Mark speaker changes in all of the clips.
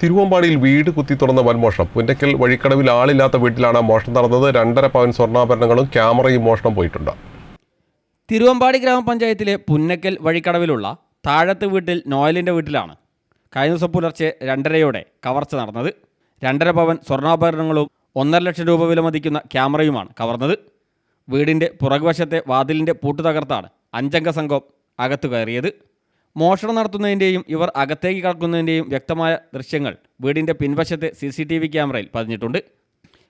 Speaker 1: തിരുവമ്പാടിയിൽ വീട് കുത്തി തുറന്ന വൻമോഷണം. പുന്നക്കൽ വഴിക്കടവിൽ ആളില്ലാത്ത വീട്ടിലാണ് മോഷണം നടന്നത്. 2.5 പവൻ സ്വർണ്ണാഭരണങ്ങളും ക്യാമറയും മോഷണം പോയിട്ടുണ്ട്.
Speaker 2: തിരുവമ്പാടി ഗ്രാമപഞ്ചായത്തിലെ പുന്നക്കൽ വഴിക്കടവിലുള്ള താഴത്ത് വീട്ടിൽ നോയലിൻ്റെ വീട്ടിലാണ് കഴിഞ്ഞ ദിവസം പുലർച്ചെ 2:30-ഓടെ കവർച്ച നടന്നത്. 2.5 പവൻ സ്വർണ്ണാഭരണങ്ങളും 1.5 ലക്ഷം രൂപ വില മതിക്കുന്ന ക്യാമറയുമാണ് കവർന്നത്. വീടിൻ്റെ പുറകുവശത്തെ വാതിലിൻ്റെ പൂട്ട് തകർത്താണ് 5-അംഗ സംഘം അകത്തു കയറിയത്. മോഷണം നടത്തുന്നതിൻ്റെയും ഇവർ അകത്തേക്ക് കടക്കുന്നതിൻ്റെയും വ്യക്തമായ ദൃശ്യങ്ങൾ വീടിൻ്റെ പിൻവശത്തെ CCTV ക്യാമറയിൽ പതിഞ്ഞിട്ടുണ്ട്.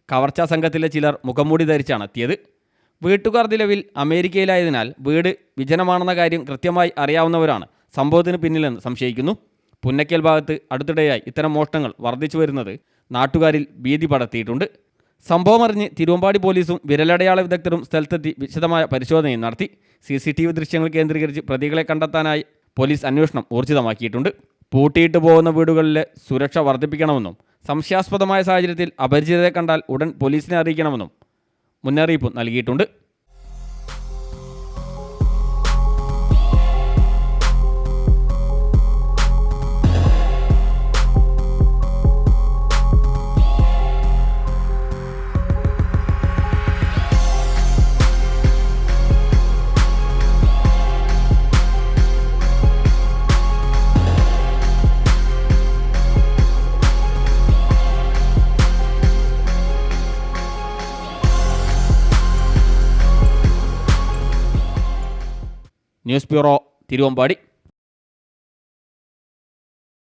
Speaker 2: കവർച്ചാ സംഘത്തിലെ ചിലർ മുഖംമൂടി ധരിച്ചാണ് എത്തിയത്. വീട്ടുകാർ നിലവിൽ അമേരിക്കയിലായതിനാൽ വീട് വിജനമാണെന്ന കാര്യം കൃത്യമായി അറിയാവുന്നവരാണ് സംഭവത്തിന് പിന്നിലെന്ന് സംശയിക്കുന്നു. പുന്നക്കൽ ഭാഗത്ത് അടുത്തിടെയായി ഇത്തരം മോഷണങ്ങൾ വർദ്ധിച്ചു വരുന്നത് നാട്ടുകാരിൽ ഭീതി പടർത്തിയിട്ടുണ്ട്. സംഭവം അറിഞ്ഞ് തിരുവമ്പാടി പോലീസും വിരലടയാള വിദഗ്ധരും സ്ഥലത്തെത്തി വിശദമായ പരിശോധനയും നടത്തി. CCTV ദൃശ്യങ്ങൾ കേന്ദ്രീകരിച്ച് പ്രതികളെ കണ്ടെത്താനായി പോലീസ് അന്വേഷണം ഊർജിതമാക്കിയിട്ടുണ്ട്. പൂട്ടിയിട്ട് പോകുന്ന വീടുകളിലെ സുരക്ഷ വർദ്ധിപ്പിക്കണമെന്നും സംശയാസ്പദമായ സാഹചര്യത്തിൽ അപരിചിതരെ കണ്ടാൽ ഉടൻ പോലീസിനെ അറിയിക്കണമെന്നും മുന്നറിയിപ്പ് നൽകിയിട്ടുണ്ട്. News bureau, Thiruvambady.